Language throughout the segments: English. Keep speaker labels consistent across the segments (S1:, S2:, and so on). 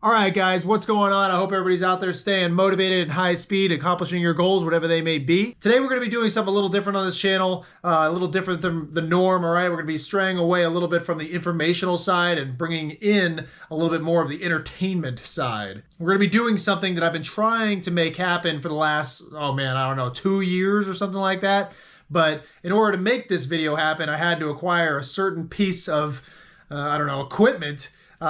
S1: All right, guys, what's going on? I hope everybody's out there staying motivated at high speed, accomplishing your goals, whatever they may be. Today, we're going to be doing something a little different on this channel, a little different than the norm, all right? We're going to be straying away a little bit from the informational side and bringing in a little bit more of the entertainment side. We're going to be doing something that I've been trying to make happen for the last, I don't know, 2 years or something like that. But in order to make this video happen, I had to acquire a certain piece of, equipment,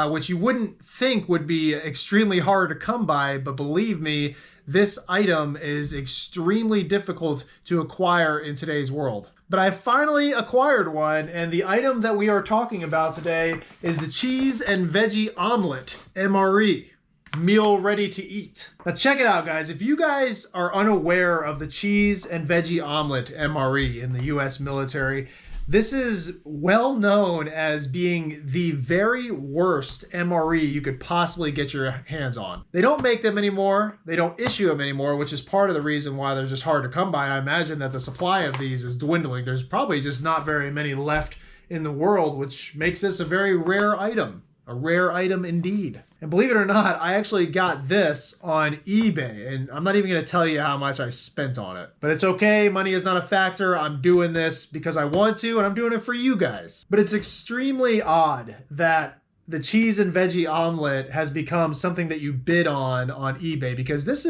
S1: which you wouldn't think would be extremely hard to come by, but believe me, this item is extremely difficult to acquire in today's world. But I finally acquired one, and the item that we are talking about today is the Cheese and Veggie Omelet MRE. Meal ready to eat. Now check it out, guys. If you guys are unaware of the Cheese and Veggie Omelet MRE in the US military, this is well known as being the very worst MRE you could possibly get your hands on. They don't make them anymore. They don't issue them anymore, which is part of the reason why they're just hard to come by. I imagine that the supply of these is dwindling. There's probably just not very many left in the world, which makes this a very rare item. A rare item indeed. And believe it or not, I actually got this on eBay, and I'm not even going to tell you how much I spent on it. But it's okay, money is not a factor. I'm doing this because I want to, and I'm doing it for you guys. But it's extremely odd that the cheese and veggie omelet has become something that you bid on eBay, because this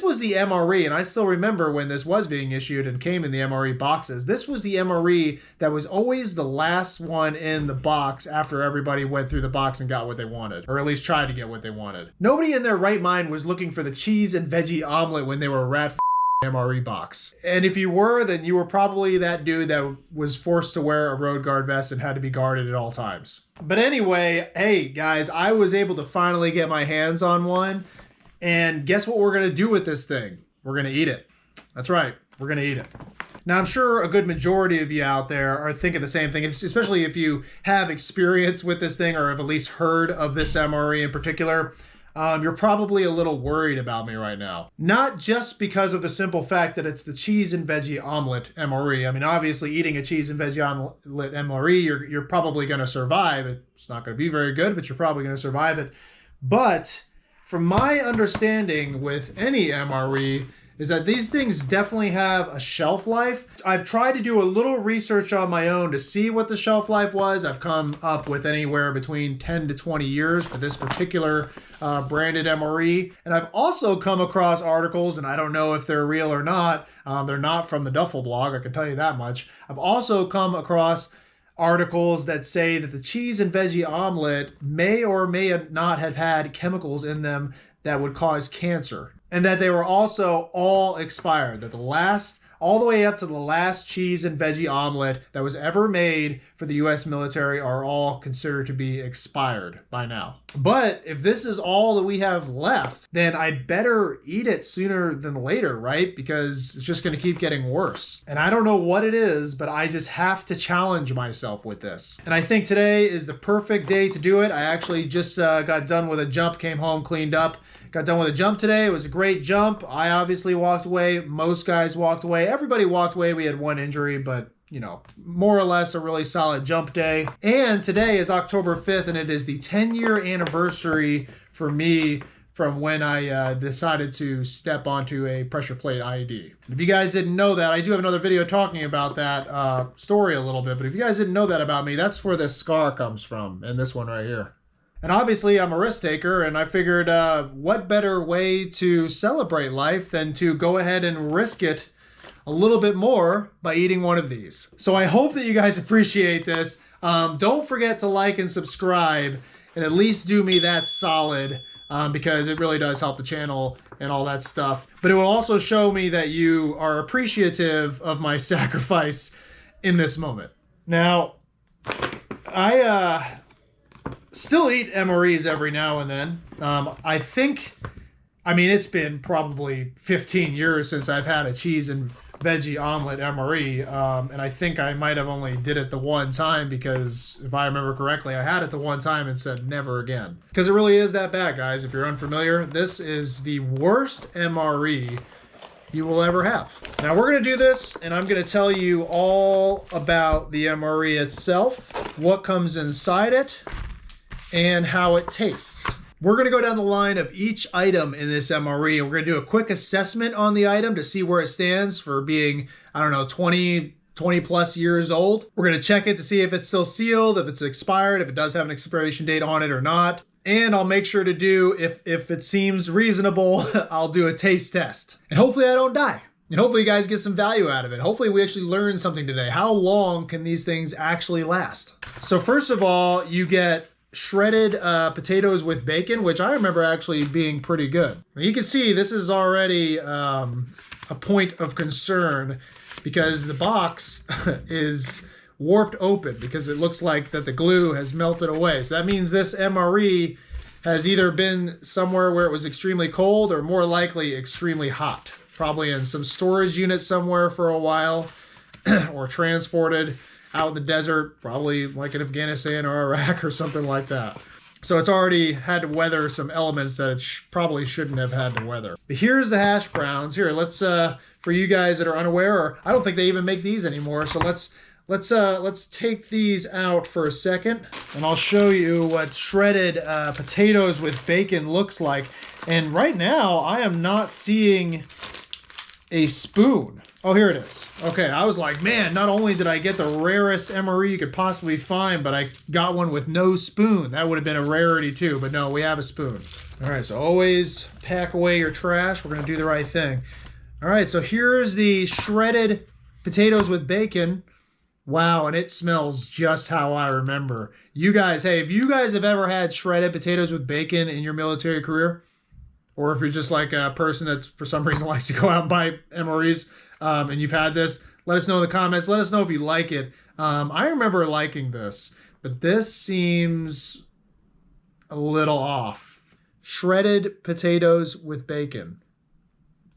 S1: was the MRE, and I still remember when this was being issued and came in the MRE boxes. This was the MRE that was always the last one in the box after everybody went through the box and got what they wanted, or at least tried to get what they wanted. Nobody in their right mind was looking for the cheese and veggie omelet when they were rat MRE box. And if you were, then you were probably that dude that was forced to wear a road guard vest and had to be guarded at all times. But anyway, hey guys, I was able to finally get my hands on one. And guess what we're going to do with this thing? We're going to eat it. That's right. We're going to eat it. Now, I'm sure a good majority of you out there are thinking the same thing, especially if you have experience with this thing or have at least heard of this MRE in particular. You're probably a little worried about me right now. Not just because of the simple fact that it's the cheese and veggie omelet MRE. I mean, obviously, eating a cheese and veggie omelet MRE, you're probably going to survive. It's not going to be very good, but you're probably going to survive it. But from my understanding with any MRE is that these things definitely have a shelf life. I've tried to do a little research on my own to see what the shelf life was. I've come up with anywhere between 10 to 20 years for this particular branded MRE. And I've also come across articles, and I don't know if they're real or not. They're not from the Duffel blog, I can tell you that much. I've also come across articles that say that the cheese and veggie omelet may or may not have had chemicals in them that would cause cancer, and that they were also all expired, that all the way up to the last cheese and veggie omelet that was ever made for the US military are all considered to be expired by now. But if this is all that we have left, then I better eat it sooner than later, right? Because it's just going to keep getting worse. And I don't know what it is, but I just have to challenge myself with this. And I think today is the perfect day to do it. I actually just got done with a jump, came home, cleaned up. Got done with a jump today. It was a great jump. I obviously walked away. Most guys walked away. Everybody walked away. We had one injury, but more or less a really solid jump day. And today is October 5th, and it is the 10-year anniversary for me from when I decided to step onto a pressure plate IED. If you guys didn't know that, I do have another video talking about that story a little bit, but if you guys didn't know that about me, that's where this scar comes from, and this one right here. And obviously, I'm a risk taker, and I figured what better way to celebrate life than to go ahead and risk it a little bit more by eating one of these. So I hope that you guys appreciate this. Don't forget to like and subscribe, and at least do me that solid, because it really does help the channel and all that stuff. But it will also show me that you are appreciative of my sacrifice in this moment. Now, I still eat MREs every now and then. It's been probably 15 years since I've had a cheese and veggie omelet MRE, and I think I might have only did it the one time because, if I remember correctly, I had it the one time and said never again. Because it really is that bad, guys. If you're unfamiliar, this is the worst MRE you will ever have. Now we're going to do this, and I'm going to tell you all about the MRE itself, what comes inside it, and how it tastes. We're going to go down the line of each item in this MRE, and we're going to do a quick assessment on the item to see where it stands for being, I don't know, 20 plus years old. We're going to check it to see if it's still sealed, if it's expired, if it does have an expiration date on it or not. And I'll make sure to do, if it seems reasonable, I'll do a taste test. And hopefully I don't die. And hopefully you guys get some value out of it. Hopefully we actually learn something today. How long can these things actually last? So first of all, you get shredded potatoes with bacon, which I remember actually being pretty good. You can see this is already a point of concern because the box is warped open because it looks like that the glue has melted away. So that means this MRE has either been somewhere where it was extremely cold or more likely extremely hot. Probably in some storage unit somewhere for a while or transported out in the desert, probably like in Afghanistan or Iraq or something like that. So it's already had to weather some elements that it probably shouldn't have had to weather. But here's the hash browns. Here, let's for you guys that are unaware, or I don't think they even make these anymore. So let's take these out for a second, and I'll show you what shredded potatoes with bacon looks like. And right now, I am not seeing a spoon. Oh, here it is. Okay, I was like, man, not only did I get the rarest MRE you could possibly find, but I got one with no spoon. That would have been a rarity too, but no, we have a spoon. All right, so always pack away your trash. We're gonna do the right thing. All right, so here's the shredded potatoes with bacon. Wow, and it smells just how I remember. You guys, hey, if you guys have ever had shredded potatoes with bacon in your military career, or if you're just like a person that for some reason likes to go out and buy MREs, and you've had this, let us know in the comments. Let us know if you like it. I remember liking this, but this seems a little off. Shredded potatoes with bacon.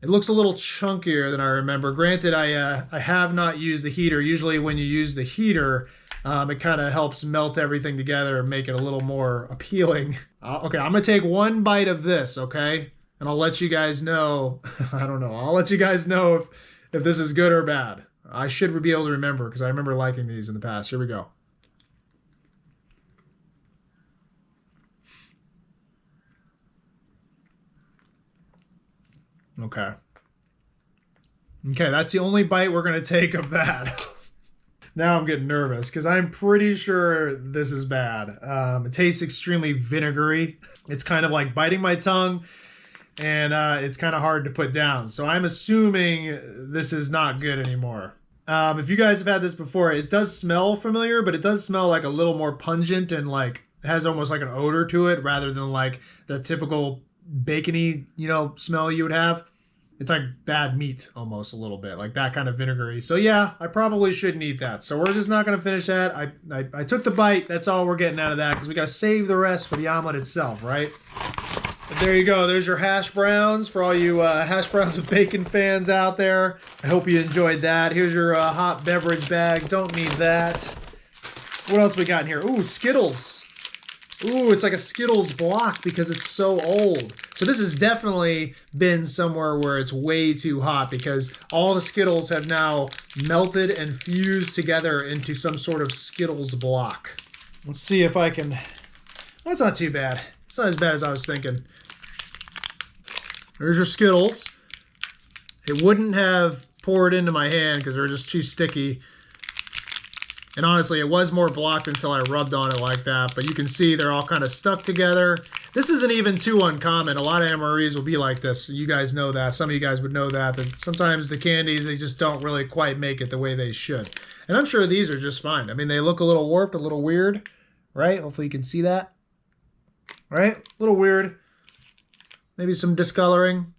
S1: It looks a little chunkier than I remember. Granted, I have not used the heater. Usually when you use the heater, it kind of helps melt everything together and make it a little more appealing. Okay, I'm going to take one bite of this, okay? And I'll let you guys know. I don't know. I'll let you guys know if this is good or bad. I should be able to remember because I remember liking these in the past. Here we go. Okay. Okay, that's the only bite we're going to take of that. Now I'm getting nervous because I'm pretty sure this is bad. It tastes extremely vinegary. It's kind of like biting my tongue, and it's kind of hard to put down. So I'm assuming this is not good anymore. If you guys have had this before, it does smell familiar, but it does smell like a little more pungent and like it has almost like an odor to it rather than like the typical bacony, smell you would have. It's like bad meat almost a little bit, like that kind of vinegary. So yeah, I probably shouldn't eat that. So we're just not going to finish that. I took the bite. That's all we're getting out of that because we got to save the rest for the omelet itself, right? But there you go. There's your hash browns for all you hash browns with bacon fans out there. I hope you enjoyed that. Here's your hot beverage bag. Don't need that. What else we got in here? Ooh, Skittles. Ooh, it's like a Skittles block because it's so old. So this has definitely been somewhere where it's way too hot because all the Skittles have now melted and fused together into some sort of Skittles block. Let's see if I can... Well, it's not too bad. It's not as bad as I was thinking. There's your Skittles. It wouldn't have poured into my hand because they're just too sticky. And honestly, it was more blocked until I rubbed on it like that. But you can see they're all kind of stuck together. This isn't even too uncommon. A lot of MREs will be like this. You guys know that. Some of you guys would know that. That sometimes the candies, they just don't really quite make it the way they should. And I'm sure these are just fine. I mean, they look a little warped, a little weird, right? Hopefully you can see that. Right? A little weird. Maybe some discoloring.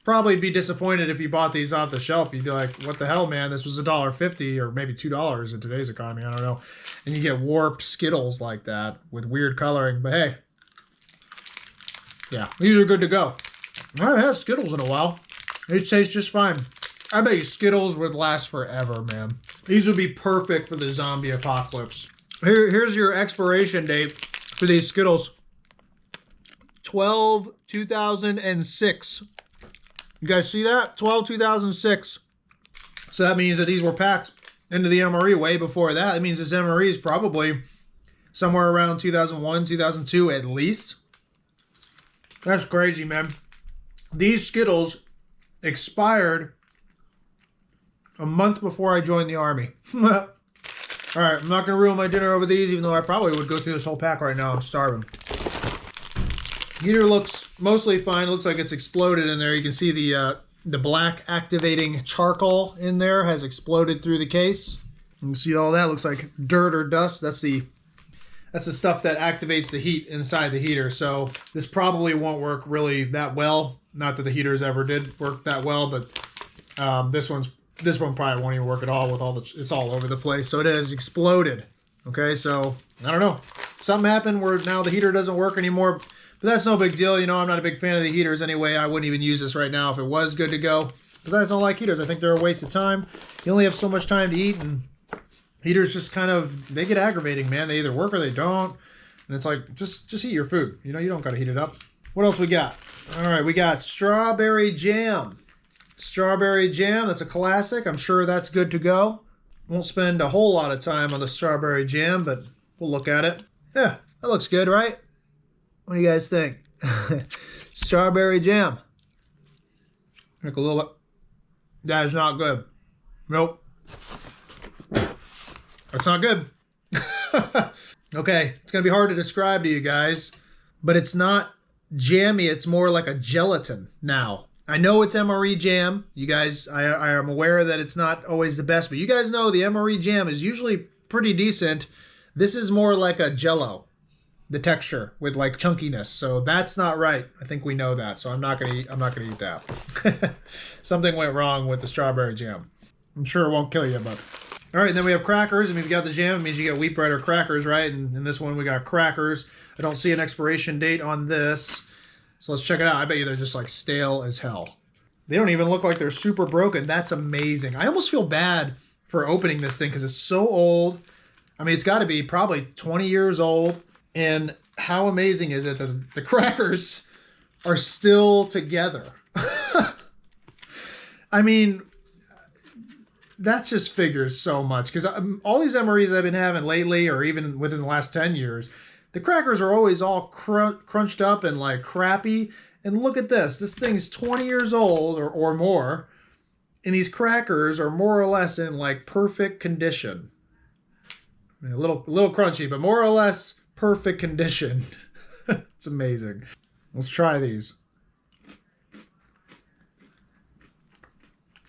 S1: Probably be disappointed if you bought these off the shelf. You'd be like, what the hell, man? This was $1.50 or maybe $2 in today's economy. I don't know. And you get warped Skittles like that with weird coloring. But hey, yeah, these are good to go. I haven't had Skittles in a while. They taste just fine. I bet you Skittles would last forever, man. These would be perfect for the zombie apocalypse. Here's your expiration date for these Skittles. 12/2006. You guys see that? 12/2006. So that means that these were packed into the MRE way before that. That means this MRE is probably somewhere around 2001, 2002 at least. That's crazy, man. These Skittles expired a month before I joined the Army. All right, I'm not going to ruin my dinner over these, even though I probably would go through this whole pack right now. I'm starving. Heater looks mostly fine. Looks like it's exploded in there. You can see the black activating charcoal in there has exploded through the case. You can see all that. Looks like dirt or dust. That's the stuff that activates the heat inside the heater. So this probably won't work really that well. Not that the heaters ever did work that well, but this one probably won't even work at all with all it's all over the place. So it has exploded. Okay, so I don't know. Something happened where now the heater doesn't work anymore, but that's no big deal. You know, I'm not a big fan of the heaters anyway. I wouldn't even use this right now if it was good to go, because I just don't like heaters. I think they're a waste of time. You only have so much time to eat, and heaters just kind of, they get aggravating, man. They either work or they don't. And it's like, just eat your food. You know, you don't got to heat it up. What else we got? All right, we got strawberry jam. Strawberry jam, that's a classic. I'm sure that's good to go. Won't spend a whole lot of time on the strawberry jam, but we'll look at it. Yeah, that looks good, right? What do you guys think? Strawberry jam. Like a little bit. That is not good. Nope. That's not good. Okay, it's going to be hard to describe to you guys, but it's not jammy. It's more like a gelatin now. I know it's MRE jam. You guys, I am aware that it's not always the best, but you guys know the MRE jam is usually pretty decent. This is more like a Jell-O, the texture with like chunkiness. So that's not right. I think we know that. So I'm not gonna eat that. Something went wrong with the strawberry jam. I'm sure it won't kill you, but all right. And then we have crackers. I mean, if you got the jam, it means you get wheat bread or crackers, right? And in this one, we got crackers. I don't see an expiration date on this. So let's check it out. I bet you they're just like stale as hell. They don't even look like they're super broken. That's amazing. I almost feel bad for opening this thing because it's so old. I mean, it's got to be probably 20 years old. And how amazing is it that the crackers are still together? I mean, that just figures so much. Because all these MREs I've been having lately, or even within the last 10 years, the crackers are always all crunched up and like crappy. And look at this. This thing's 20 years old or more. And these crackers are more or less in like perfect condition. I mean, a little crunchy, but more or less perfect condition. It's amazing. Let's try these.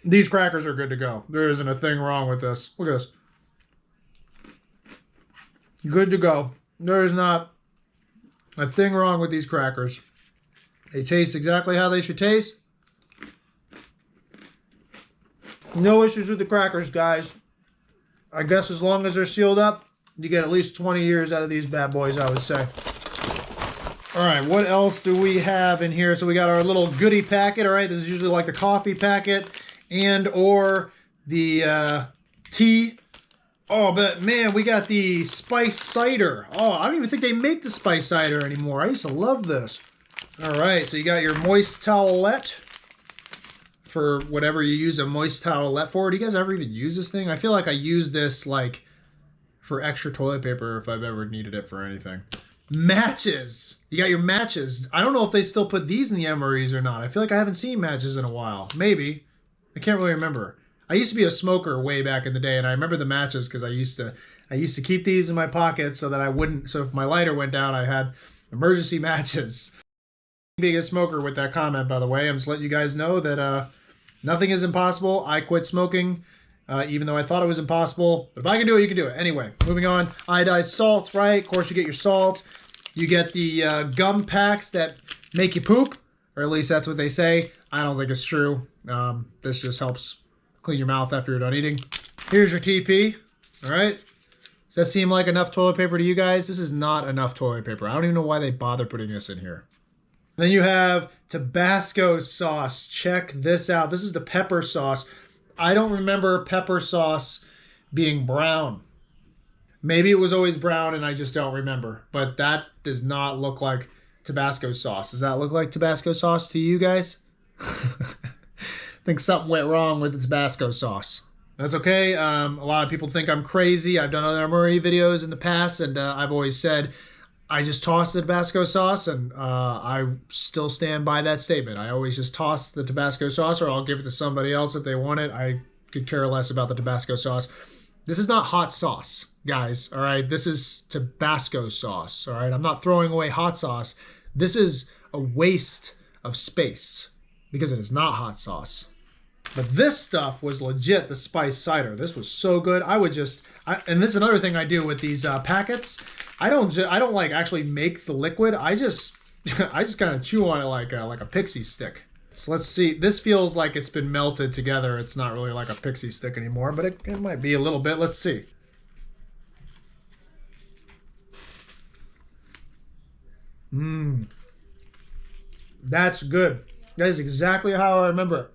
S1: These crackers are good to go. There isn't a thing wrong with this. Look at this. Good to go. There is not a thing wrong with these crackers. They taste exactly how they should taste. No issues with the crackers, guys. I guess as long as they're sealed up, you get at least 20 years out of these bad boys, I would say. All right, what else do we have in here? So we got our little goodie packet, all right? This is usually like the coffee packet and or the tea. Oh, but man, we got the spice cider. Oh, I don't even think they make the spice cider anymore. I used to love this. All right, so you got your moist towelette for whatever you use a moist towelette for. Do you guys ever even use this thing? I feel like I use this like for extra toilet paper if I've ever needed it for anything. Matches. You got your matches. I don't know if they still put these in the MREs or not. I feel like I haven't seen matches in a while. Maybe. I can't really remember. I used to be a smoker way back in the day, and I remember the matches because I used to keep these in my pocket so that I wouldn't. So if my lighter went down, I had emergency matches. Being a smoker with that comment, by the way, I'm just letting you guys know that nothing is impossible. I quit smoking, even though I thought it was impossible. But if I can do it, you can do it. Anyway, moving on. Iodized salt, right? Of course, you get your salt. You get the gum packs that make you poop, or at least that's what they say. I don't think it's true. This just helps clean your mouth after you're done eating. Here's your TP, all right? Does that seem like enough toilet paper to you guys? This is not enough toilet paper. I don't even know why they bother putting this in here. Then you have Tabasco sauce. Check this out. This is the pepper sauce. I don't remember pepper sauce being brown. Maybe it was always brown and I just don't remember. But that does not look like Tabasco sauce. Does that look like Tabasco sauce to you guys? I think something went wrong with the Tabasco sauce. That's okay. A lot of people think I'm crazy. I've done other MRE videos in the past, and I've always said I just toss the Tabasco sauce, and I still stand by that statement. I always just toss the Tabasco sauce, or I'll give it to somebody else if they want it. I could care less about the Tabasco sauce. This is not hot sauce, guys, all right? This is Tabasco sauce, all right? I'm not throwing away hot sauce. This is a waste of space because it is not hot sauce. But this stuff was legit, the spice cider. This was so good. And this is another thing I do with these packets. I don't like actually make the liquid. I just kind of chew on it like a pixie stick. So let's see. This feels like it's been melted together. It's not really like a pixie stick anymore, but it might be a little bit. Let's see. That's good. That is exactly how I remember it.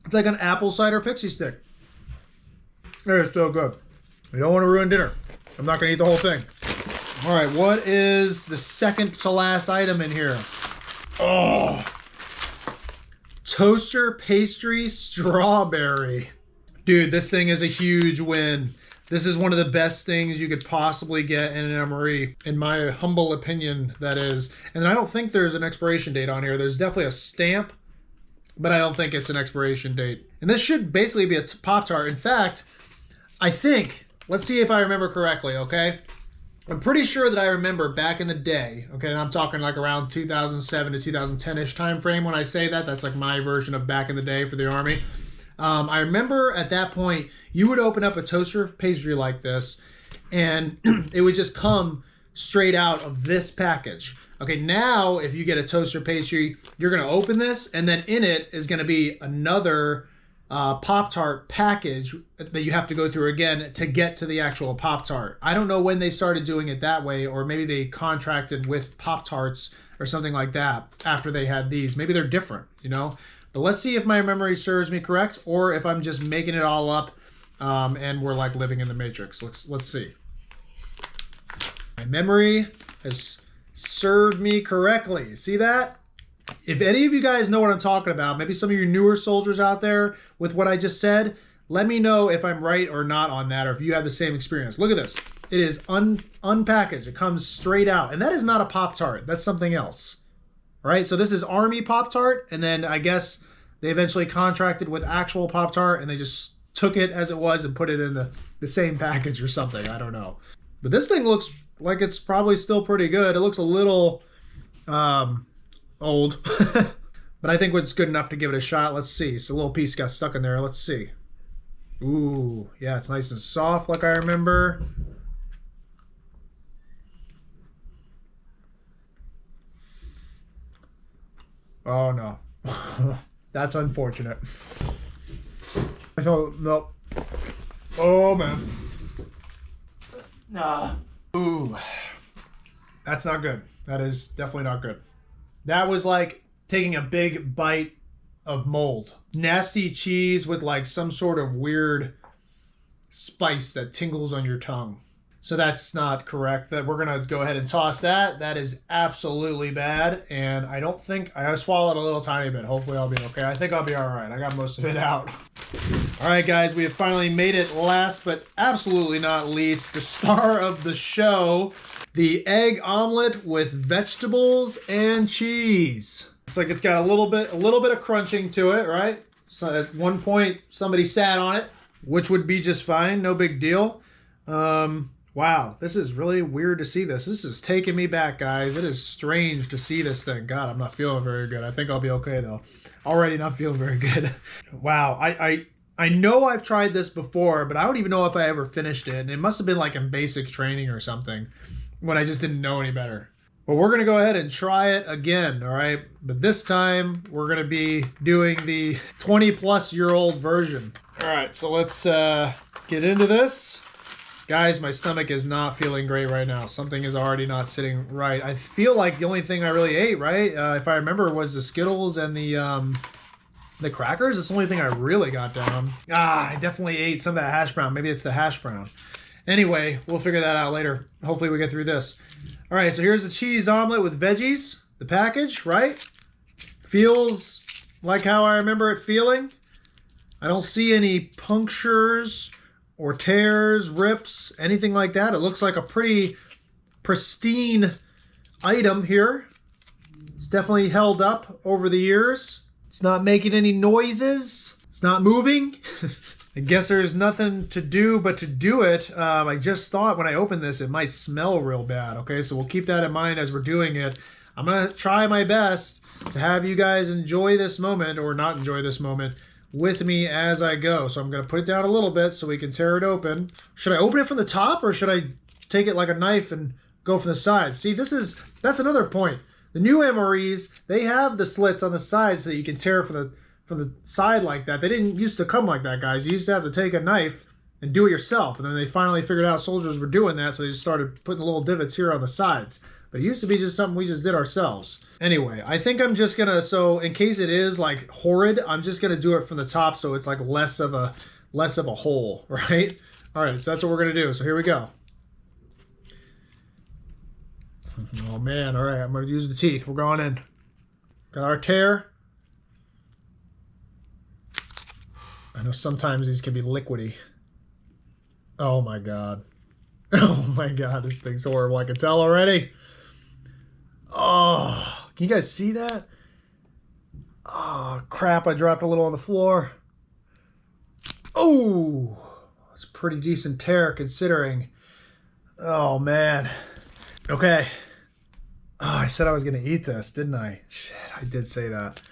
S1: It's like an apple cider pixie stick. It is so good. You don't want to ruin dinner. I'm not going to eat the whole thing. All right, what is the second to last item in here? Oh, toaster pastry strawberry. Dude, this thing is a huge win. This is one of the best things you could possibly get in an MRE, in my humble opinion, that is. And I don't think there's an expiration date on here. There's definitely a stamp, but I don't think it's an expiration date. And this should basically be a Pop-Tart. In fact, I think, let's see if I remember correctly, okay? I'm pretty sure that I remember back in the day, okay, and I'm talking like around 2007 to 2010-ish time frame when I say that. That's like my version of back in the day for the Army. I remember at that point, you would open up a toaster pastry like this, and it would just come straight out of this package. Okay, now if you get a toaster pastry, you're going to open this, and then in it is going to be another Pop-Tart package that you have to go through again to get to the actual Pop-Tart. I don't know when they started doing it that way, or maybe they contracted with Pop-Tarts or something like that after they had these. Maybe they're different, you know? But let's see if my memory serves me correct, or if I'm just making it all up and we're like living in the Matrix. Let's see. My memory has served me correctly. See that? If any of you guys know what I'm talking about, maybe some of you newer soldiers out there with what I just said, let me know if I'm right or not on that, or if you have the same experience. Look at this. It is unpackaged. It comes straight out. And that is not a Pop-Tart. That's something else. Right? So this is Army Pop-Tart, and then I guess they eventually contracted with actual Pop-Tart, and they just took it as it was and put it in the same package or something. I don't know. But this thing looks like it's probably still pretty good. It looks a little old, but I think it's good enough to give it a shot. Let's see. So a little piece got stuck in there. Let's see. Ooh, yeah, it's nice and soft like I remember. Oh no. That's unfortunate. So, no. Oh man. Nah. Ooh. That's not good. That is definitely not good. That was like taking a big bite of mold. Nasty cheese with like some sort of weird spice that tingles on your tongue. So that's not correct. That we're gonna go ahead and toss that. That is absolutely bad. And I don't think, I swallowed a little tiny bit. Hopefully I'll be okay. I think I'll be all right. I got most of it out. All right, guys, we have finally made it last, but absolutely not least, the star of the show, the egg omelet with vegetables and cheese. Looks like it's got a little bit of crunching to it, right? So at one point, somebody sat on it, which would be just fine. No big deal. Wow, this is really weird to see this. This is taking me back, guys. It is strange to see this thing. God, I'm not feeling very good. I think I'll be okay, though. Already not feeling very good. Wow, I know I've tried this before, but I don't even know if I ever finished it. And it must have been like in basic training or something when I just didn't know any better. But we're going to go ahead and try it again, all right? But this time, we're going to be doing the 20-plus-year-old version. All right, so let's get into this. Guys, my stomach is not feeling great right now. Something is already not sitting right. I feel like the only thing I really ate, right, if I remember, was the Skittles and the crackers. That's the only thing I really got down. I definitely ate some of that hash brown. Maybe it's the hash brown. Anyway, we'll figure that out later. Hopefully we get through this. All right, so here's the cheese omelet with veggies. The package, right? Feels like how I remember it feeling. I don't see any punctures or tears, rips, anything like that. It looks like a pretty pristine item here. It's definitely held up over the years. It's not making any noises. It's not moving. I guess there's nothing to do but to do it. I just thought when I opened this, it might smell real bad. Okay, so we'll keep that in mind as we're doing it. I'm going to try my best to have you guys enjoy this moment, or not enjoy this moment, with me as I go. So I'm going to put it down a little bit so we can tear it open. Should I open it from the top, or should I take it like a knife and go from the sides? See, that's another point. The new MREs, they have the slits on the sides so that you can tear from the side like that. They didn't used to come like that, guys. You used to have to take a knife and do it yourself. And then they finally figured out soldiers were doing that, so they just started putting little divots here on the sides. But it used to be just something we just did ourselves. Anyway, I think I'm just gonna, so in case it is like horrid, I'm just gonna do it from the top so it's like less of a hole, right? All right, so that's what we're gonna do. So here we go. Oh man, all right, I'm gonna use the teeth. We're going in. Got our tear. I know sometimes these can be liquidy. Oh my God. Oh my God, this thing's horrible. I can tell already. Oh, can you guys see that? Oh, crap, I dropped a little on the floor. Oh, it's a pretty decent tear considering. Oh man. Okay. Oh, I said I was going to eat this, didn't I? Shit, I did say that.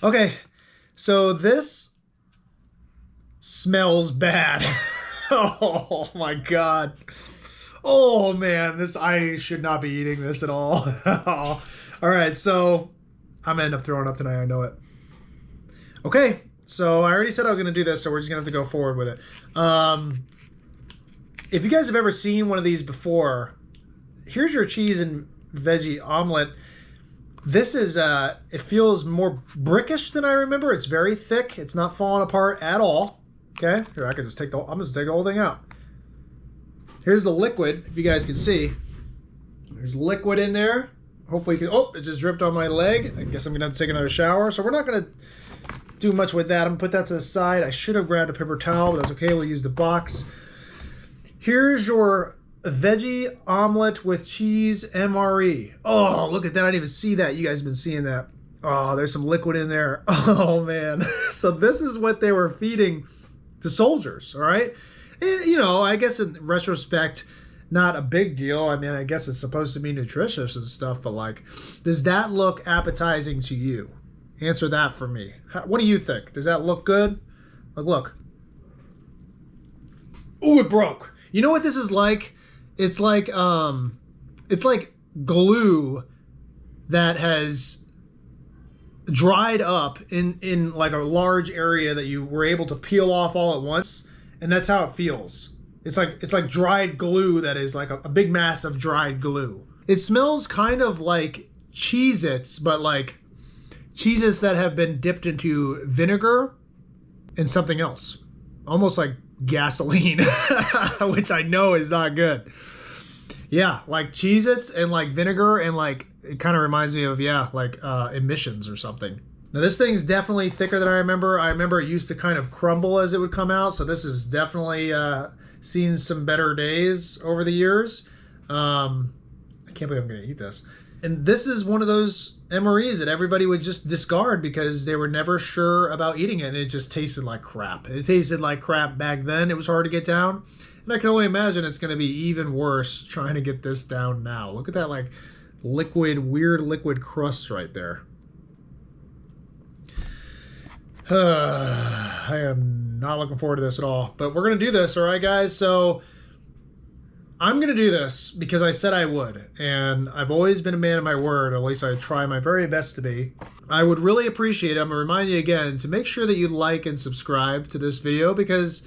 S1: Okay, so this smells bad. Oh my God. Oh man, I should not be eating this at all. All right, so I'm gonna end up throwing up tonight, I know it. Okay, so I already said I was gonna do this, so we're just gonna have to go forward with it. If you guys have ever seen one of these before, here's your cheese and veggie omelet. This is, it feels more brickish than I remember. It's very thick. It's not falling apart at all. Okay, here, I can just take I'm just take the whole thing out. Here's the liquid, if you guys can see. There's liquid in there. Hopefully you can, oh, it just dripped on my leg. I guess I'm gonna have to take another shower. So we're not gonna do much with that. I'm gonna put that to the side. I should have grabbed a paper towel, but that's okay, we'll use the box. Here's your veggie omelet with cheese MRE. Oh, look at that, I didn't even see that. You guys have been seeing that. Oh, there's some liquid in there. Oh man. So this is what they were feeding to soldiers, all right? You know, I guess in retrospect, not a big deal. I mean, I guess it's supposed to be nutritious and stuff, but like, does that look appetizing to you? Answer that for me. What do you think? Does that look good? Look. Ooh, it broke. You know what this is like? It's like glue that has dried up in like a large area that you were able to peel off all at once, and that's how it feels. It's like dried glue that is like a big mass of dried glue. It smells kind of like Cheez-Its, but like Cheez-Its that have been dipped into vinegar and something else. Almost like gasoline, which I know is not good. Yeah, like Cheez-Its and like vinegar, and like it kind of reminds me of, yeah, like emissions or something. Now this thing's definitely thicker than I remember. I remember it used to kind of crumble as it would come out, so this is definitely seen some better days over the years. I can't believe I'm gonna eat this. And this is one of those MREs that everybody would just discard because they were never sure about eating it, and it just tasted like crap. It tasted like crap back then. It was hard to get down. And I can only imagine it's going to be even worse trying to get this down now. Look at that like liquid, weird liquid crust right there. I am not looking forward to this at all. But we're going to do this, all right, guys? So I'm going to do this because I said I would. And I've always been a man of my word, or at least I try my very best to be. I would really appreciate it. I'm going to remind you again to make sure that you like and subscribe to this video, because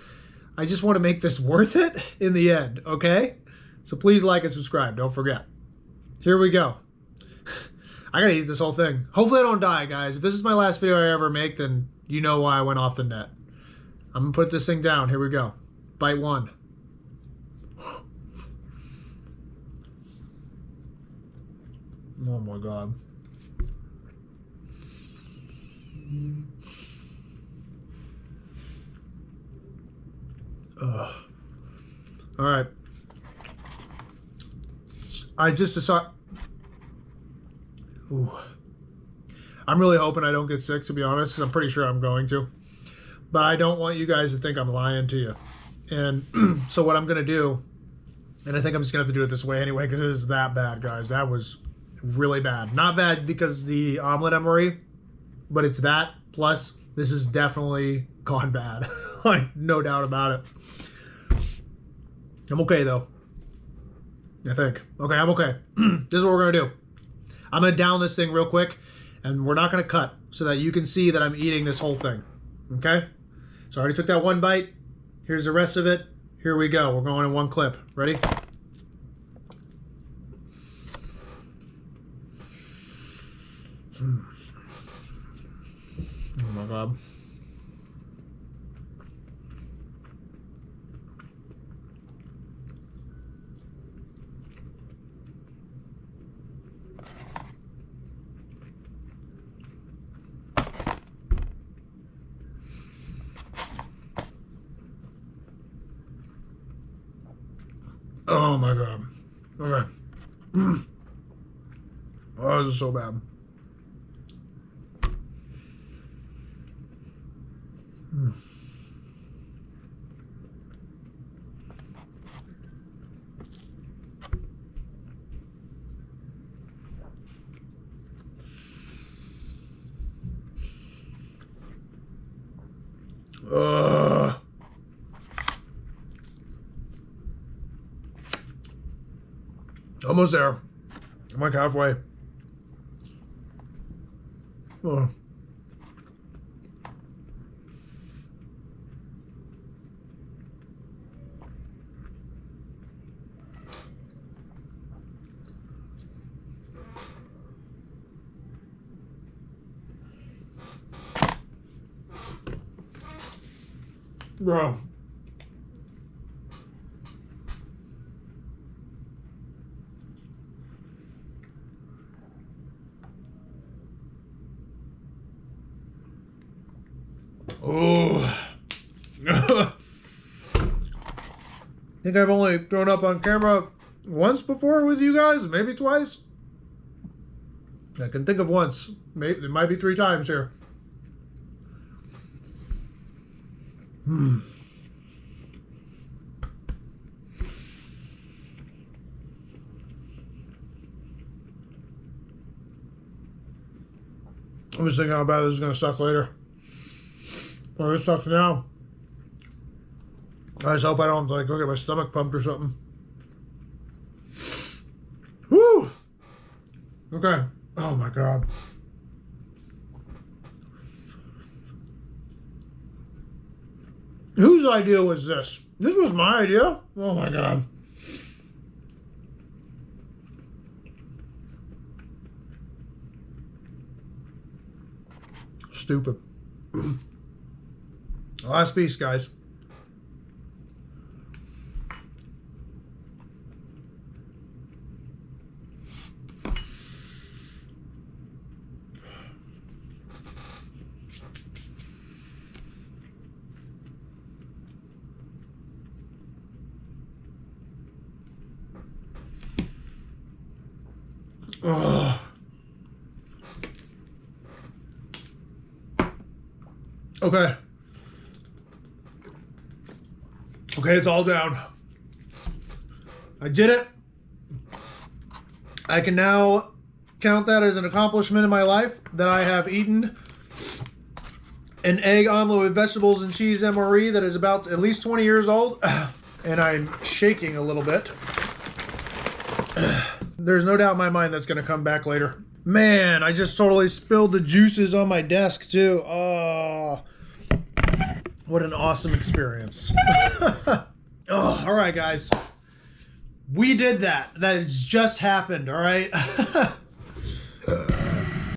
S1: I just want to make this worth it in the end, okay? So please like and subscribe, don't forget. Here we go. I gotta eat this whole thing. Hopefully I don't die, guys. If this is my last video I ever make, then you know why I went off the net. I'm gonna put this thing down. Here we go. Bite one. Oh my God. Ugh. All right. I just decided. Ooh. I'm really hoping I don't get sick, to be honest, because I'm pretty sure I'm going to. But I don't want you guys to think I'm lying to you. And so what I'm going to do, and I think I'm just going to have to do it this way anyway, because it is that bad, guys. That was really bad. Not bad because the omelet MRE, but it's that. Plus, this is definitely gone bad. Like, no doubt about it. I'm okay, though. I think. Okay, I'm okay. This is what we're going to do. I'm going to down this thing real quick, and we're not going to cut so that you can see that I'm eating this whole thing. Okay? So I already took that one bite. Here's the rest of it. Here we go. We're going in one clip. Ready? Oh my God. Oh my God. Okay. Oh, this is so bad. Almost there. I'm like halfway. Oh. Bro. Oh. I think I've only thrown up on camera once before with you guys, maybe twice. I can think of once. Maybe it might be 3 times here. I'm just thinking how bad this is going to suck later. Well, this sucks now. I just hope I don't like go get my stomach pumped or something. Woo! Okay. Oh my God. Whose idea was this? This was my idea. Oh my God. Stupid. Last piece, guys. Oh. Okay. Okay, it's all down. I did it. I can now count that as an accomplishment in my life that I have eaten an egg omelet with vegetables and cheese MRE that is about at least 20 years old. And I'm shaking a little bit. There's no doubt in my mind that's going to come back later. Man, I just totally spilled the juices on my desk too. Oh, what an awesome experience. Oh, all right, guys. We did that. That has just happened, all right?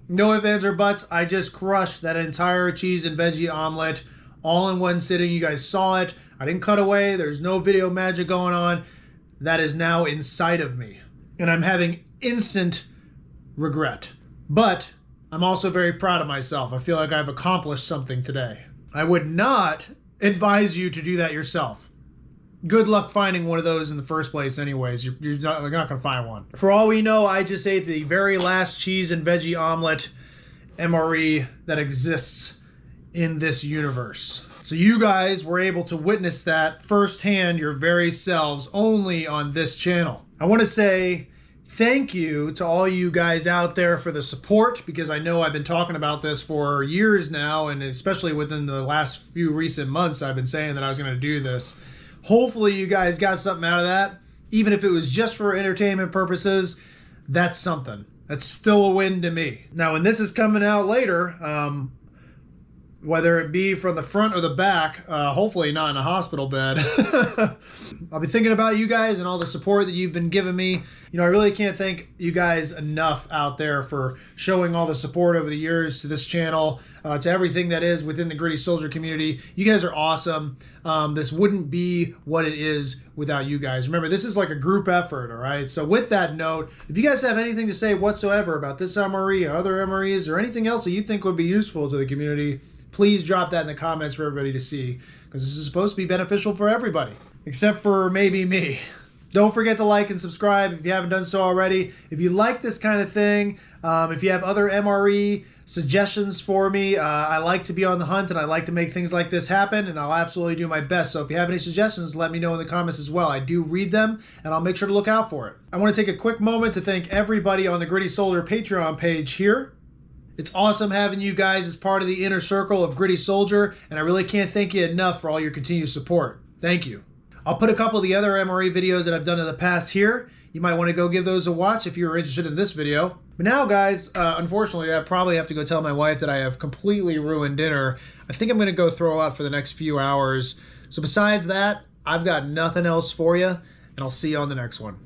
S1: No ifs, ands, or buts. I just crushed that entire cheese and veggie omelet all in one sitting. You guys saw it. I didn't cut away. There's no video magic going on. That is now inside of me. And I'm having instant regret. But I'm also very proud of myself. I feel like I've accomplished something today. I would not advise you to do that yourself. good luck finding one of those in the first place anyways. You're not going to find one. For all we know, I just ate the very last cheese and veggie omelet MRE that exists in this universe. So you guys were able to witness that firsthand your very selves only on this channel. I want to say thank you to all you guys out there for the support, because I know I've been talking about this for years now, and especially within the last few recent months I've been saying that I was going to do this. Hopefully you guys got something out of that. Even if it was just for entertainment purposes, that's something. That's still a win to me. Now, when this is coming out later, whether it be from the front or the back, hopefully not in a hospital bed, I'll be thinking about you guys and all the support that you've been giving me. You know, I really can't thank you guys enough out there for showing all the support over the years to this channel, to everything that is within the Gritty Soldier community. You guys are awesome. This wouldn't be what it is without you guys. Remember, this is like a group effort, all right? So with that note, if you guys have anything to say whatsoever about this MRE or other MREs or anything else that you think would be useful to the community, please drop that in the comments for everybody to see, because this is supposed to be beneficial for everybody, except for maybe me. Don't forget to like and subscribe if you haven't done so already. If you like this kind of thing, if you have other MRE suggestions for me, I like to be on the hunt and I like to make things like this happen, and I'll absolutely do my best. So if you have any suggestions, let me know in the comments as well. I do read them and I'll make sure to look out for it. I want to take a quick moment to thank everybody on the Gritty Soldier Patreon page here. It's awesome having you guys as part of the inner circle of Gritty Soldier, and I really can't thank you enough for all your continued support. Thank you. I'll put a couple of the other MRE videos that I've done in the past here. You might want to go give those a watch if you're interested in this video. But now, guys, unfortunately, I probably have to go tell my wife that I have completely ruined dinner. I think I'm going to go throw up for the next few hours. So besides that, I've got nothing else for you, and I'll see you on the next one.